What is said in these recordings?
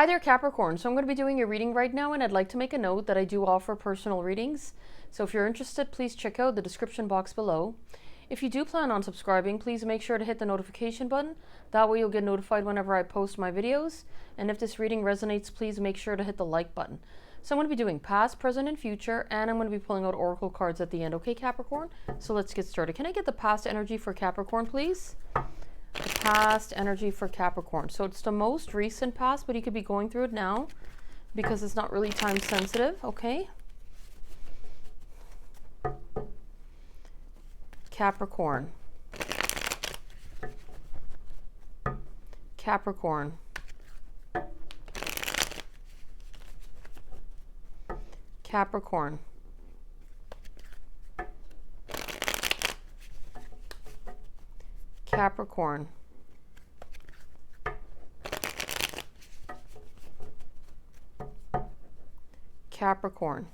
Hi there, Capricorn. So I'm going to be doing your reading right now, and I'd like to make a note that I do offer personal readings. So if you're interested, please check out the description box below. If you do plan on subscribing, please make sure to hit the notification button. That way you'll get notified whenever I post my videos. And if this reading resonates, please make sure to hit the like button. So I'm going to be doing past, present, and future, and I'm going to be pulling out oracle cards at the end. Okay, Capricorn? So let's get started. Can I get the past energy for Capricorn, please? The past energy for Capricorn. So it's the most recent past, but you could be going through it now because it's not really time sensitive. Okay. Capricorn. Capricorn. Capricorn. Capricorn. Capricorn.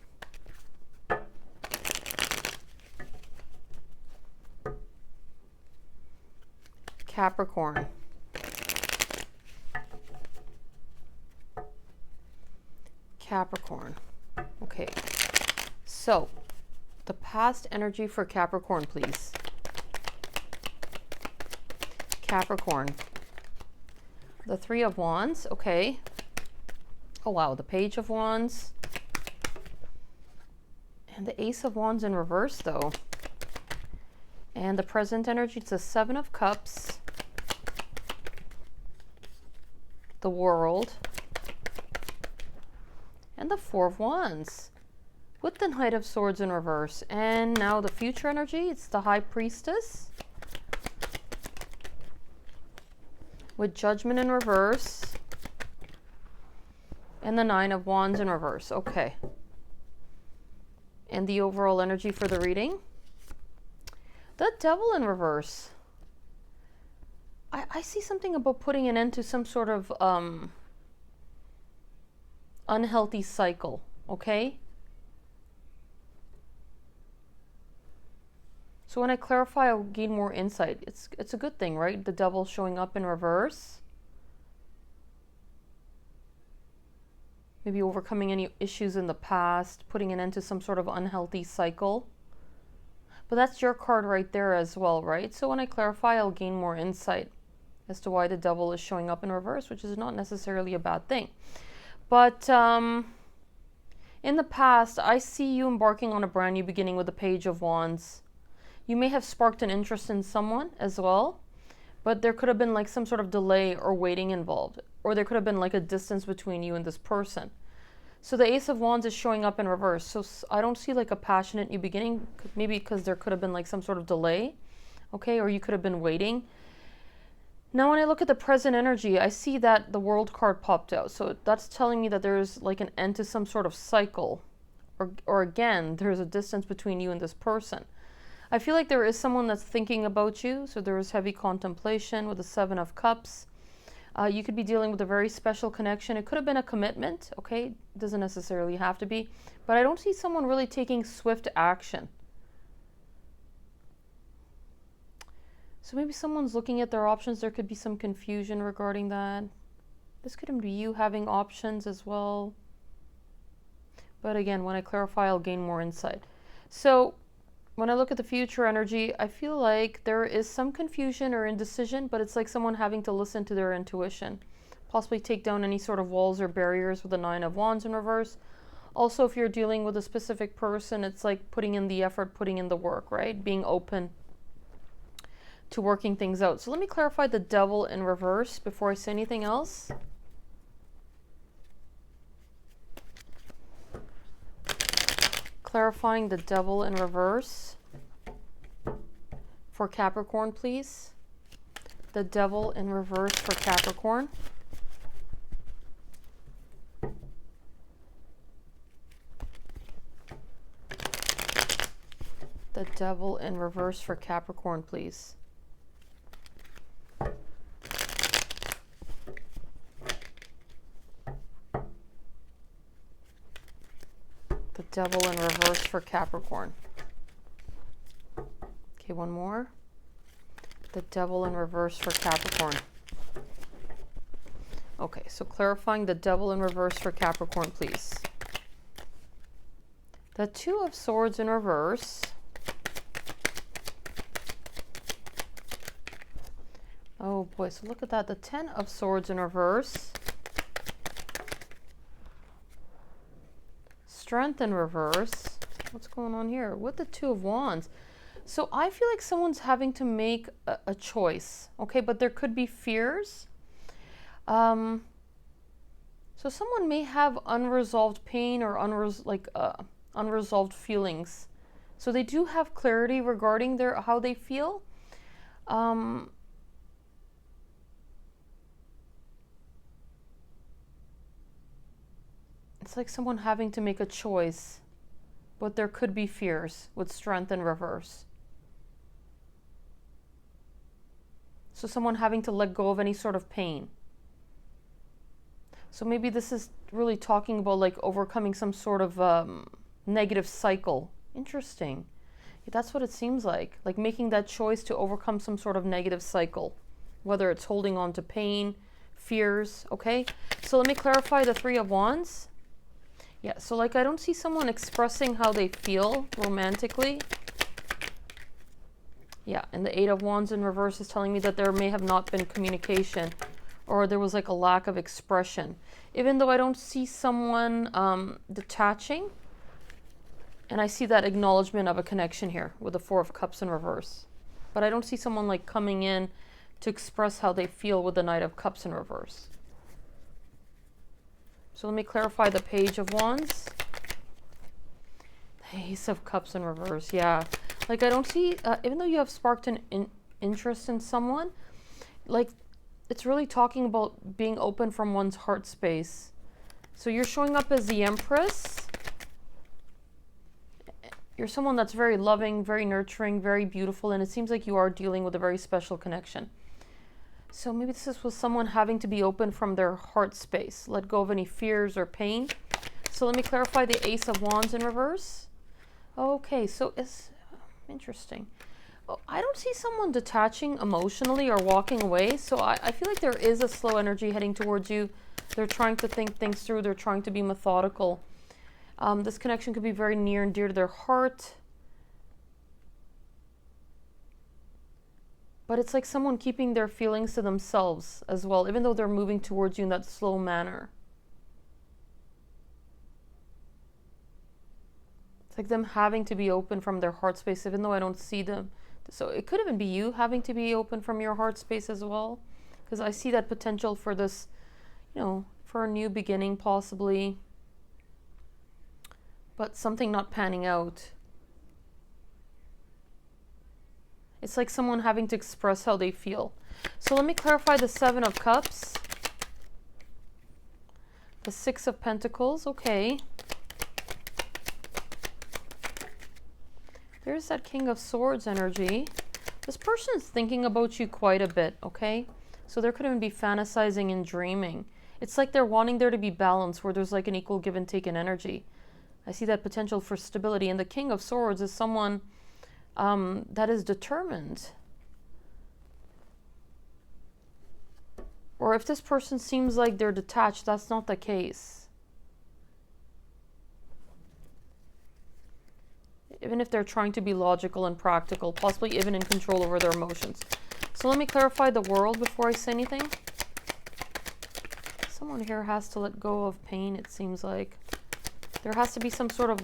Capricorn. Capricorn. Okay. So, the past energy for Capricorn, please. Capricorn. The Three of Wands. Okay. Oh, wow. The Page of Wands. And the Ace of Wands in reverse, though. And the present energy, it's a Seven of Cups. The World. And the Four of Wands. With the Knight of Swords in reverse. And now the future energy, it's the High Priestess. With Judgment in reverse. And the Nine of Wands in reverse. Okay. And the overall energy for the reading. The Devil in reverse. I see something about putting an end to some sort of unhealthy cycle. Okay. So when I clarify, I'll gain more insight. It's a good thing, right? The Devil showing up in reverse. Maybe overcoming any issues in the past, putting an end to some sort of unhealthy cycle. But that's your card right there as well, right? So when I clarify, I'll gain more insight as to why the Devil is showing up in reverse, which is not necessarily a bad thing. But in the past, I see you embarking on a brand new beginning with the Page of Wands. You may have sparked an interest in someone as well, but there could have been like some sort of delay or waiting involved, or there could have been like a distance between you and this person. So the Ace of Wands is showing up in reverse. So I don't see like a passionate new beginning, maybe because there could have been like some sort of delay, okay, or you could have been waiting. Now when I look at the present energy, I see that the World card popped out. So that's telling me that there's like an end to some sort of cycle, or again, there's a distance between you and this person. I feel like there is someone that's thinking about you. So there is heavy contemplation with the Seven of Cups. You could be dealing with a very special connection. It could have been a commitment, okay? It doesn't necessarily have to be. But I don't see someone really taking swift action. So maybe someone's looking at their options. There could be some confusion regarding that. This could be you having options as well. But again, when I clarify, I'll gain more insight. So when I look at the future energy, I feel like there is some confusion or indecision, but it's like someone having to listen to their intuition. Possibly take down any sort of walls or barriers with the Nine of Wands in reverse. Also, if you're dealing with a specific person, it's like putting in the effort, putting in the work, right? Being open to working things out. So let me clarify the Devil in reverse before I say anything else. Clarifying the Devil in reverse for Capricorn, please. The Devil in reverse for Capricorn. The Devil in reverse for Capricorn, please. The Devil in reverse for Capricorn. Okay, one more. The Devil in reverse for Capricorn. Okay, so clarifying the Devil in reverse for Capricorn, please. The Two of Swords in reverse. Oh boy, so look at that. The Ten of Swords in reverse. Strength in reverse. What's going on here? With the Two of Wands. So I feel like someone's having to make a choice, okay? But there could be fears. So someone may have unresolved pain or unresolved feelings. So they do have clarity regarding how they feel. It's like someone having to make a choice, but there could be fears with Strength in reverse. So someone having to let go of any sort of pain. So maybe this is really talking about like overcoming some sort of negative cycle. Interesting. That's what it seems like making that choice to overcome some sort of negative cycle, whether it's holding on to pain, fears, okay? So let me clarify the Three of Wands. Yeah, so like I don't see someone expressing how they feel romantically. Yeah, and the Eight of Wands in reverse is telling me that there may have not been communication, or there was like a lack of expression. Even though I don't see someone detaching, and I see that acknowledgement of a connection here with the Four of Cups in reverse. But I don't see someone like coming in to express how they feel with the Knight of Cups in reverse. So let me clarify the Page of Wands. The Ace of Cups in reverse, yeah. Like I don't see, even though you have sparked an interest in someone, like it's really talking about being open from one's heart space. So you're showing up as the Empress. You're someone that's very loving, very nurturing, very beautiful, and it seems like you are dealing with a very special connection. So maybe this is with someone having to be open from their heart space, let go of any fears or pain. So let me clarify the Ace of Wands in reverse. Okay, so it's interesting. Oh, I don't see someone detaching emotionally or walking away. So I feel like there is a slow energy heading towards you. They're trying to think things through. They're trying to be methodical. This connection could be very near and dear to their heart. But it's like someone keeping their feelings to themselves as well, even though they're moving towards you in that slow manner. It's like them having to be open from their heart space, even though I don't see them. So it could even be you having to be open from your heart space as well. Because I see that potential for this, for a new beginning possibly. But something not panning out. It's like someone having to express how they feel. So let me clarify the Seven of Cups. The Six of Pentacles, okay. There's that King of Swords energy. This person is thinking about you quite a bit, okay? So there could even be fantasizing and dreaming. It's like they're wanting there to be balance where there's like an equal give and take in energy. I see that potential for stability. And the King of Swords is someone that is determined. Or if this person seems like they're detached, that's not the case. Even if they're trying to be logical and practical, possibly even in control over their emotions. So let me clarify the World before I say anything. Someone here has to let go of pain, it seems like. There has to be some sort of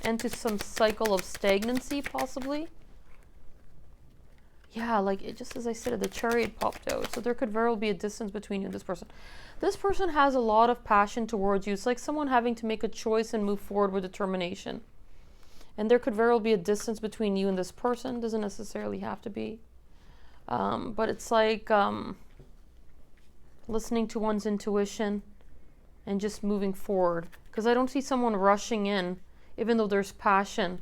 end to some cycle of stagnancy, possibly. Yeah, like it, just as I said, the Chariot popped out. So there could very well be a distance between you and this person. This person has a lot of passion towards you. It's like someone having to make a choice and move forward with determination. And there could very well be a distance between you and this person. Doesn't necessarily have to be. But it's like listening to one's intuition and just moving forward. Because I don't see someone rushing in, even though there's passion.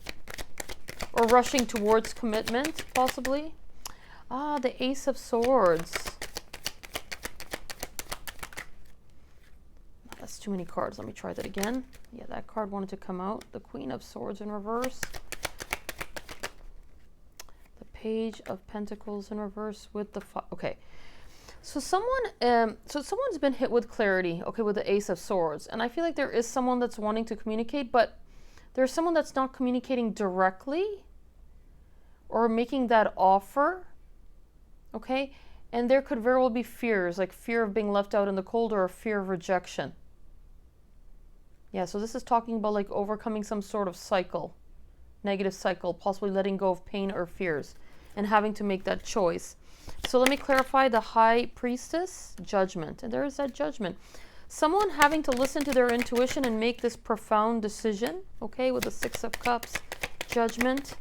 Or rushing towards commitment, possibly. Ah, the Ace of Swords. That's too many cards. Let me try that again. Yeah, that card wanted to come out. The Queen of Swords in reverse. The Page of Pentacles in reverse with the... Okay. So someone's been hit with clarity, okay, with the Ace of Swords. And I feel like there is someone that's wanting to communicate, but there's someone that's not communicating directly or making that offer, okay? And there could very well be fears, like fear of being left out in the cold or a fear of rejection. Yeah, so this is talking about like overcoming some sort of cycle, negative cycle, possibly letting go of pain or fears and having to make that choice. So let me clarify the High Priestess, judgment. And there is that judgment. Someone having to listen to their intuition and make this profound decision, okay, with the Six of Cups, judgment.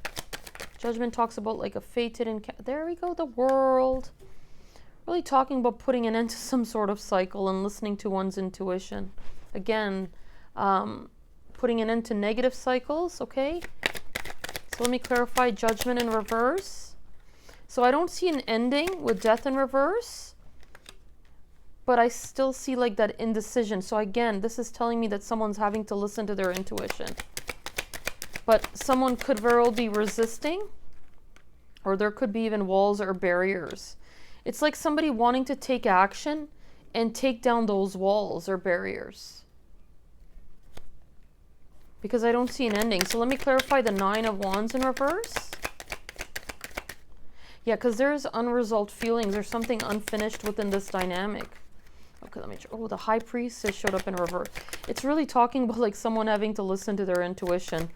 Judgment talks about like a fated encounter. There we go, the World. Really talking about putting an end to some sort of cycle and listening to one's intuition. Again, putting an end to negative cycles, okay? So let me clarify judgment in reverse. So I don't see an ending with death in reverse, but I still see like that indecision. So again, this is telling me that someone's having to listen to their intuition. But someone could very well be resisting, or there could be even walls or barriers. It's like somebody wanting to take action and take down those walls or barriers. Because I don't see an ending. So let me clarify the Nine of Wands in reverse. Yeah, because there's unresolved feelings. There's something unfinished within this dynamic. Okay, let me try. Oh, the High Priestess showed up in reverse. It's really talking about like someone having to listen to their intuition.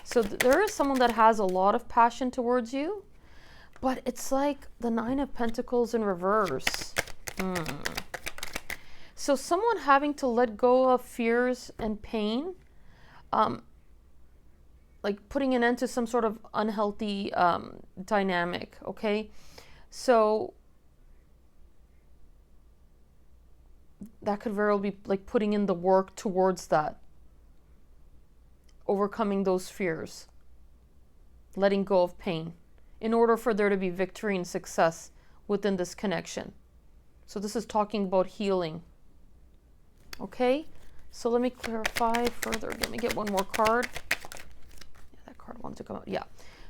So there is someone that has a lot of passion towards you, but it's like the Nine of Pentacles in reverse. So someone having to let go of fears and pain, like putting an end to some sort of unhealthy dynamic, okay? So that could very well be like putting in the work towards that, overcoming those fears, letting go of pain, in order for there to be victory and success within this connection. So this is talking about healing, okay? So let me clarify further. Let me get one more card. Card wants to come out. Yeah,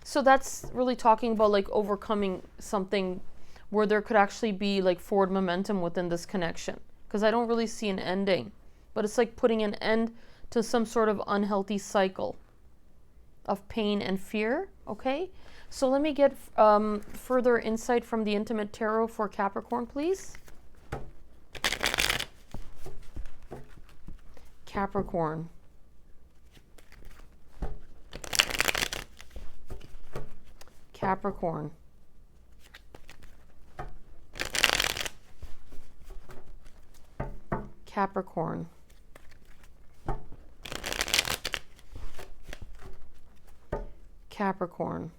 so that's really talking about like overcoming something where there could actually be like forward momentum within this connection, because I don't really see an ending, but it's like putting an end to some sort of unhealthy cycle of pain and fear. Okay, so let me get further insight from the Intimate Tarot for Capricorn, please. Capricorn. Capricorn. Capricorn. Capricorn.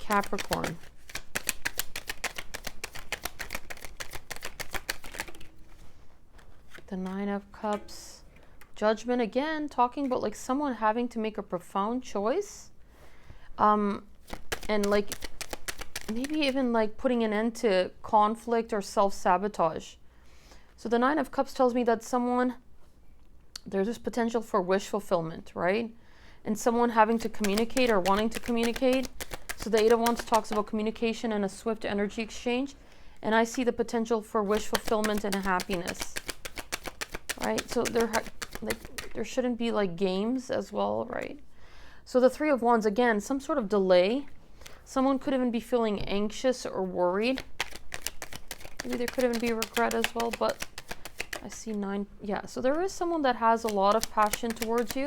Capricorn. The Nine of Cups. Judgment, again, talking about like someone having to make a profound choice. And like maybe even like putting an end to conflict or self-sabotage. So the Nine of Cups tells me that there's this potential for wish fulfillment, right? And someone having to communicate or wanting to communicate. So the Eight of Wands talks about communication and a swift energy exchange. And I see the potential for wish fulfillment and happiness. Right, so there shouldn't be like games as well, right? So the Three of Wands, again, some sort of delay. Someone could even be feeling anxious or worried. Maybe there could even be regret as well, but I see nine. Yeah, so there is someone that has a lot of passion towards you.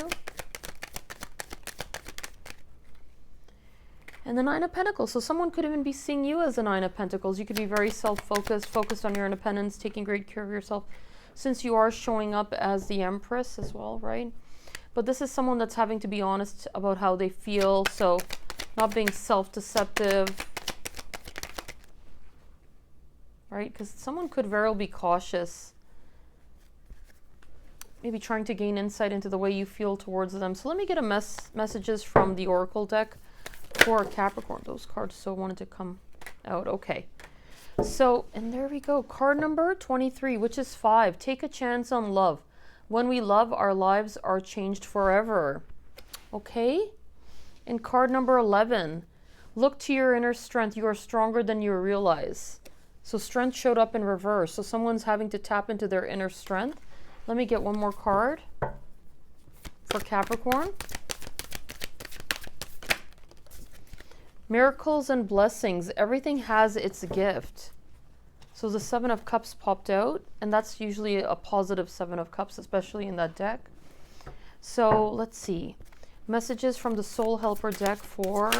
And the Nine of Pentacles. So someone could even be seeing you as the Nine of Pentacles. You could be very self-focused, focused on your independence, taking great care of yourself, since you are showing up as the Empress as well, right? But this is someone that's having to be honest about how they feel, so not being self-deceptive, right? Because someone could very well be cautious, maybe trying to gain insight into the way you feel towards them. So let me get a messages from the Oracle deck for Capricorn. Those cards so wanted to come out. Okay. So, and there we go. Card number 23, which is 5. Take a chance on love. When we love, our lives are changed forever. Okay? And card number 11, look to your inner strength. You are stronger than you realize. So strength showed up in reverse. So someone's having to tap into their inner strength. Let me get one more card for Capricorn. Miracles and blessings. Everything has its gift. So the Seven of Cups popped out, and that's usually a positive Seven of Cups, especially in that deck. So let's see. Messages from the Soul Helper deck for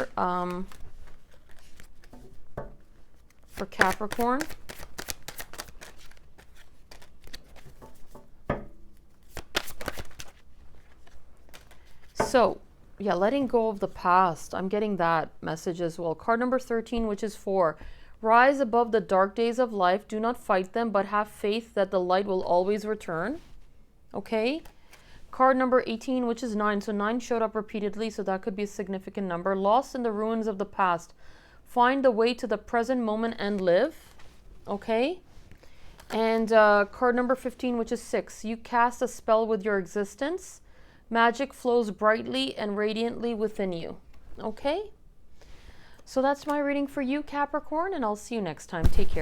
Capricorn. So, yeah, letting go of the past. I'm getting that message as well. Card number 13, which is 4. Rise above the dark days of life. Do not fight them, but have faith that the light will always return. Okay? Card number 18, which is 9. So 9 showed up repeatedly, so that could be a significant number. Lost in the ruins of the past. Find the way to the present moment and live. Okay? And card number 15, which is 6. You cast a spell with your existence. Magic flows brightly and radiantly within you. Okay? So that's my reading for you, Capricorn, and I'll see you next time. Take care.